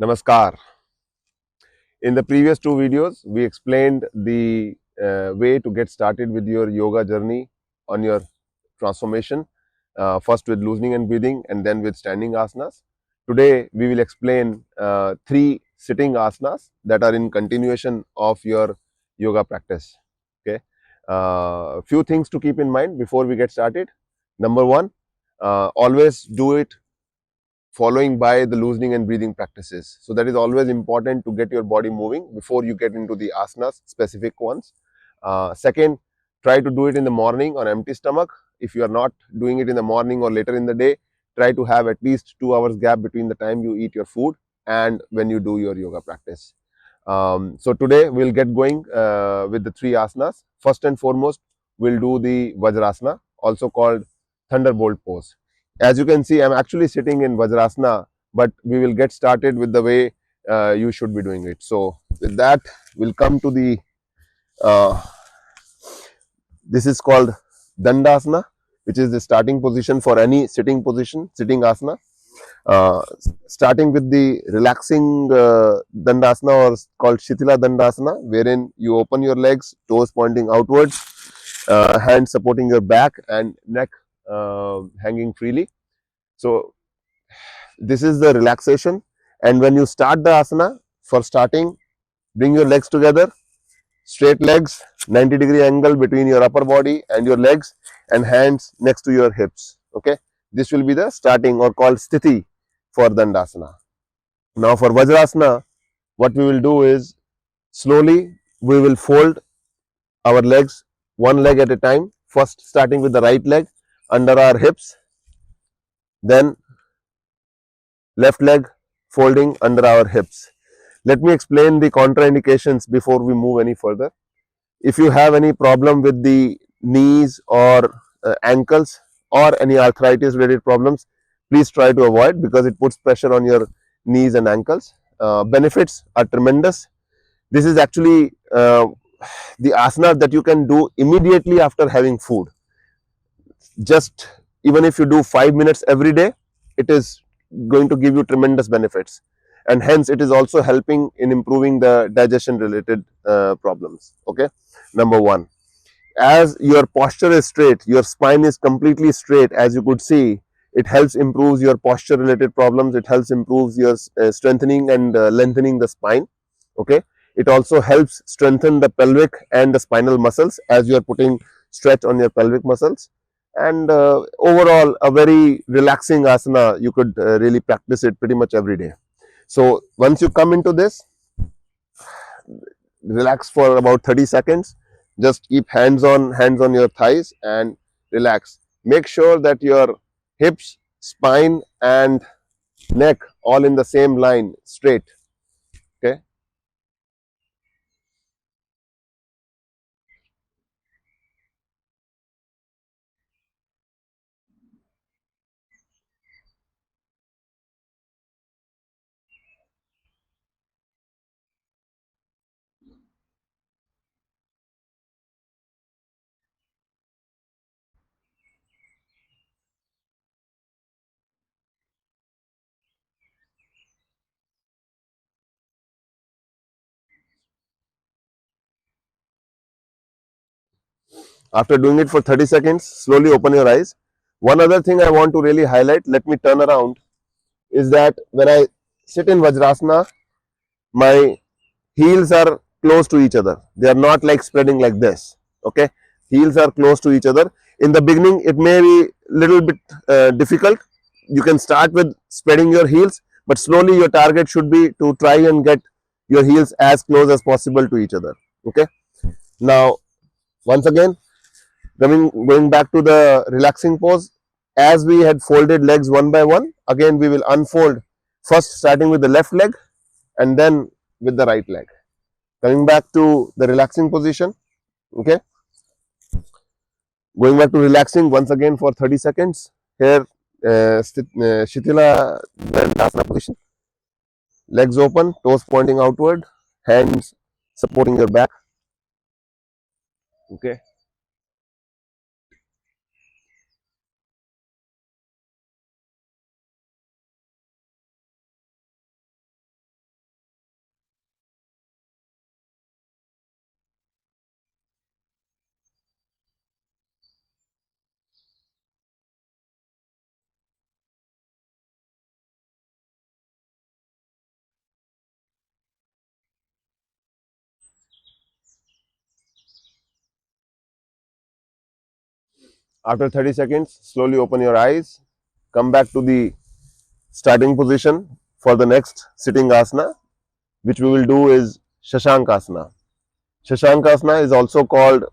Namaskar. In the previous two videos, we explained the way to get started with your yoga journey on your transformation, first with loosening and breathing and then with standing asanas. Today, we will explain three sitting asanas that are in continuation of your yoga practice. Okay. Few things to keep in mind before we get started. Number one, always do it following by the loosening and breathing practices. So that is always important to get your body moving before you get into the asanas, specific ones. Second, try to do it in the morning on empty stomach. If you are not doing it in the morning or later in the day, try to have at least 2 hours gap between the time you eat your food and when you do your yoga practice. So today we'll get going with the three asanas. First and foremost, we'll do the Vajrasana, also called Thunderbolt pose. As you can see, I'm actually sitting in Vajrasana, but we will get started with the way you should be doing it. So with that, we'll come to the, this is called Dandasana, which is the starting position for any sitting position, sitting asana. Uh, Starting with the relaxing Dandasana or called Shitila Dandasana, wherein you open your legs, toes pointing outwards, hands supporting your back and neck hanging freely. So this is the relaxation, and when you start the asana, for starting, bring your legs together, straight legs, 90-degree angle between your upper body and your legs, and hands next to your hips. Okay, this will be the starting or called sthiti for Dandasana. Now for Vajrasana, what we will do is slowly we will fold our legs one leg at a time, first starting with the right leg under our hips, then left leg folding under our hips. Let me explain the contraindications before we move any further. If you have any problem with the knees or ankles or any arthritis related problems, please try to avoid, because it puts pressure on your knees and ankles. Benefits are tremendous. This is actually the asana that you can do immediately after having food. Just even if you do 5 minutes every day, it is going to give you tremendous benefits, and hence it is also helping in improving the digestion related problems. Okay, number one, as your posture is straight, your spine is completely straight, as you could see, it helps improves your posture related problems, it helps improves your strengthening and lengthening the spine. Okay, it also helps strengthen the pelvic and the spinal muscles as you are putting stretch on your pelvic muscles, and overall a very relaxing asana. You could really practice it pretty much every day. So once you come into this, relax for about 30 seconds. Just keep hands on your thighs and relax. Make sure that your hips, spine and neck all in the same line, straight. Okay. After doing it for 30 seconds, slowly open your eyes. One other thing I want to really highlight, let me turn around, is that when I sit in Vajrasana, my heels are close to each other. They are not like spreading like this. Okay, heels are close to each other. In the beginning, it may be little bit difficult. You can start with spreading your heels, but slowly your target should be to try and get your heels as close as possible to each other. Okay. Now, once again, going back to the relaxing pose, as we had folded legs one by one, again we will unfold, first starting with the left leg and then with the right leg. Coming back to the relaxing position. Okay, going back to relaxing once again for 30 seconds. Here, Shitila Dandasana position. Legs open, toes pointing outward, hands supporting your back. Okay, After 30 seconds, slowly open your eyes, come back to the starting position for the next sitting asana, which we will do is Shashankasana. Shashankasana is also called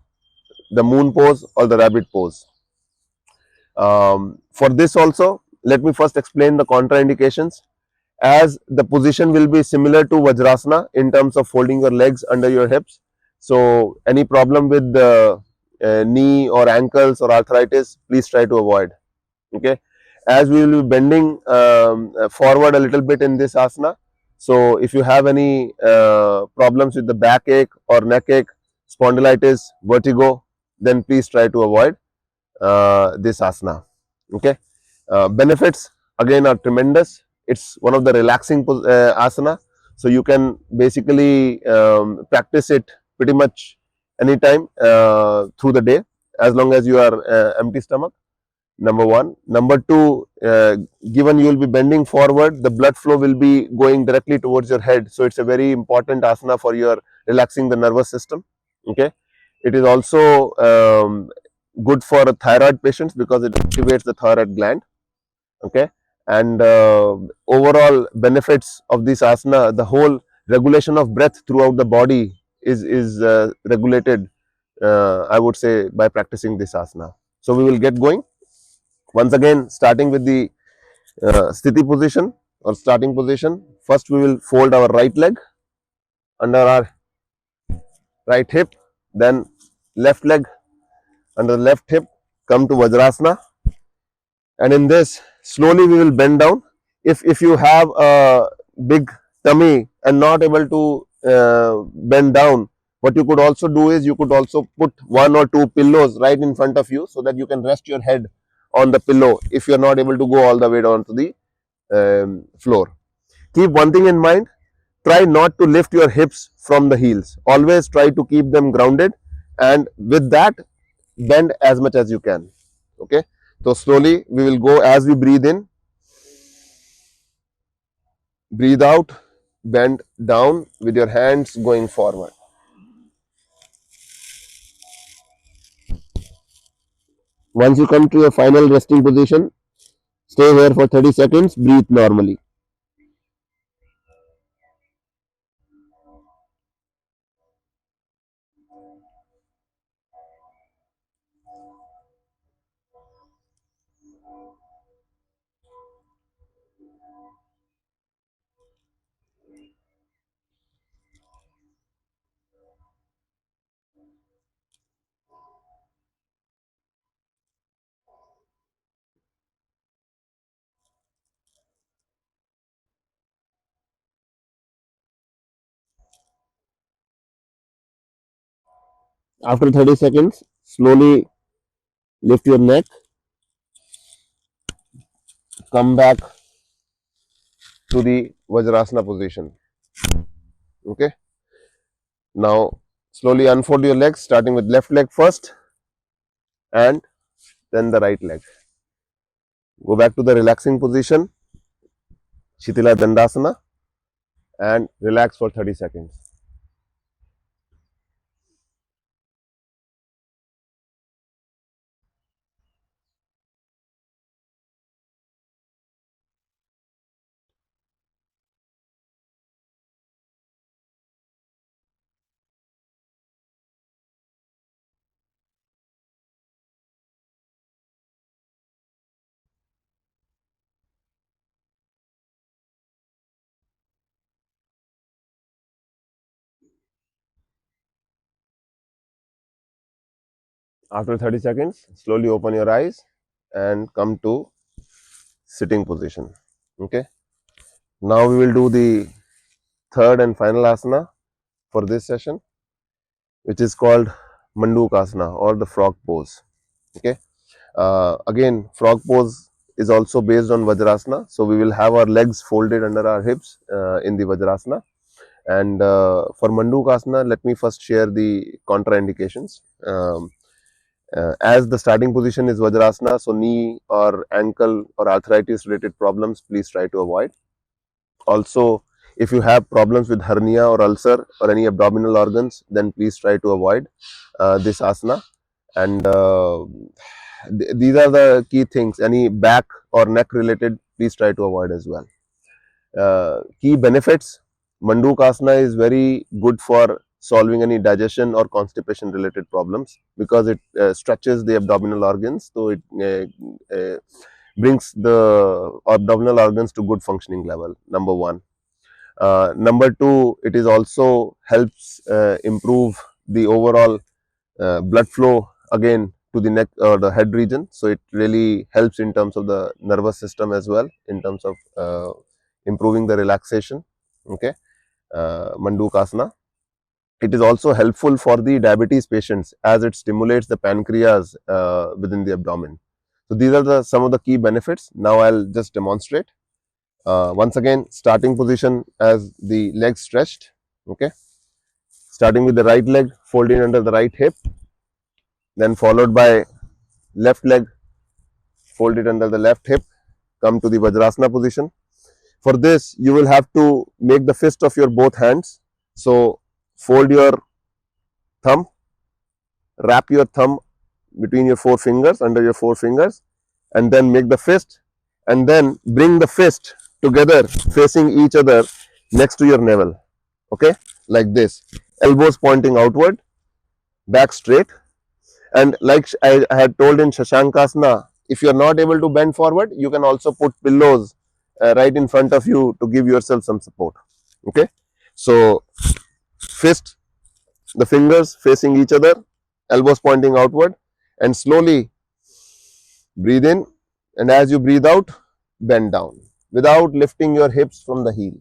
the moon pose or the rabbit pose. For this also, let me first explain the contraindications. As the position will be similar to Vajrasana in terms of folding your legs under your hips. So, any problem with the knee or ankles or arthritis, please try to avoid. Okay, as we will be bending forward a little bit in this asana. So, if you have any problems with the backache or neck ache, spondylitis, vertigo, then please try to avoid this asana. Okay, benefits again are tremendous. It's one of the relaxing asana, so you can basically practice it pretty much anytime through the day as long as you are empty stomach. Number one. Number two, given you will be bending forward, the blood flow will be going directly towards your head. So it's a very important asana for your relaxing the nervous system. Okay, it is also good for thyroid patients because it activates the thyroid gland. Okay, and overall benefits of this asana, the whole regulation of breath throughout the body is regulated. I would say by practicing this asana. So we will get going. Once again, starting with the sthiti position or starting position. First, we will fold our right leg under our right hip, then left leg under the left hip, come to Vajrasana, and in this, slowly we will bend down. If you have a big tummy and not able to bend down, what you could also do is you could also put one or two pillows right in front of you so that you can rest your head on the pillow if you are not able to go all the way down to the floor. Keep one thing in mind, try not to lift your hips from the heels. Always try to keep them grounded, and with that, bend as much as you can. Okay, so slowly we will go as we breathe in, breathe out, bend down with your hands going forward. Once you come to your final resting position, stay here for 30 seconds, breathe normally. After 30 seconds, slowly lift your neck, come back to the Vajrasana position. Okay, now slowly unfold your legs, starting with left leg first and then the right leg. Go back to the relaxing position, Shitila Dandasana, and relax for 30 seconds. After 30 seconds, slowly open your eyes and come to sitting position. Okay. Now we will do the third and final asana for this session, which is called Mandukasana or the frog pose. Okay. Again, frog pose is also based on Vajrasana. So we will have our legs folded under our hips in the Vajrasana. And for Mandukasana, let me first share the contraindications. As the starting position is Vajrasana, so knee or ankle or arthritis related problems, please try to avoid. Also, if you have problems with hernia or ulcer or any abdominal organs, then please try to avoid this asana. And these are the key things. Any back or neck related, please try to avoid as well. Key benefits: Mandukasana is very good for solving any digestion or constipation related problems because it stretches the abdominal organs, so it brings the abdominal organs to good functioning level. Number one. Number two, it is also helps improve the overall blood flow again to the neck or the head region. So it really helps in terms of the nervous system as well, in terms of improving the relaxation. Okay, Mandukasana. It is also helpful for the diabetes patients as it stimulates the pancreas within the abdomen. So these are the some of the key benefits. Now I'll just demonstrate. Once again, starting position as the legs stretched. Okay, starting with the right leg folding under the right hip, then followed by left leg folded under the left hip. Come to the Vajrasana position. For this, you will have to make the fist of your both hands. So fold your thumb, wrap your thumb between your four fingers, under your four fingers, and then make the fist, and then bring the fist together facing each other next to your navel. Okay, like this. Elbows pointing outward, back straight. And like I had told in Shashankasana, if you are not able to bend forward, you can also put pillows right in front of you to give yourself some support. Okay, so fist, the fingers facing each other, elbows pointing outward, and slowly breathe in. And as you breathe out, bend down without lifting your hips from the heel.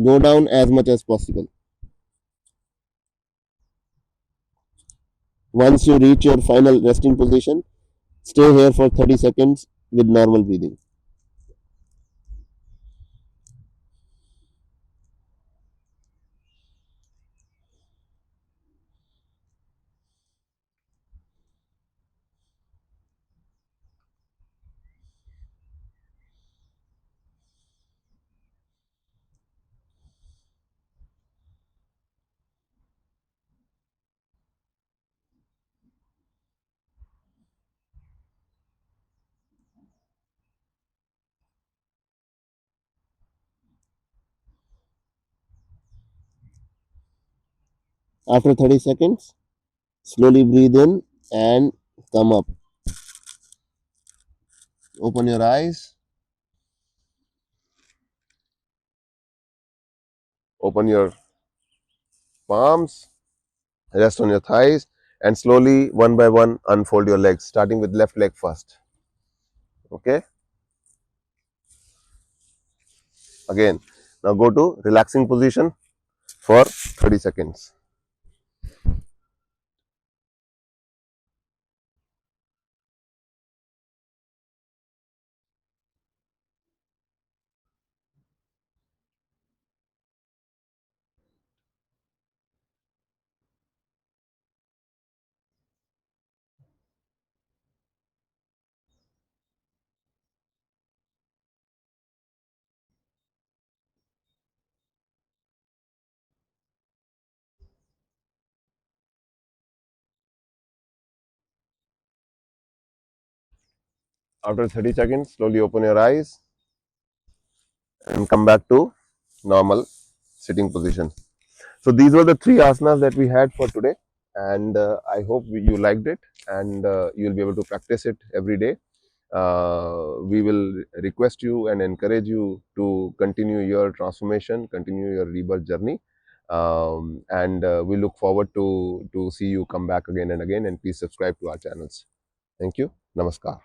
Go down as much as possible. Once you reach your final resting position, stay here for 30 seconds with normal breathing. After 30 seconds, slowly breathe in and come up. Open your eyes, open your palms, rest on your thighs, and slowly, one by one, unfold your legs, starting with left leg first. Okay, again, now go to relaxing position for 30 seconds. After 30 seconds, slowly open your eyes and come back to normal sitting position. So these were the three asanas that we had for today, and I hope you liked it, and you'll be able to practice it every day. We will request you and encourage you to continue your transformation, continue your rebirth journey, and we look forward to see you come back again and again. And please subscribe to our channels. Thank you. Namaskar.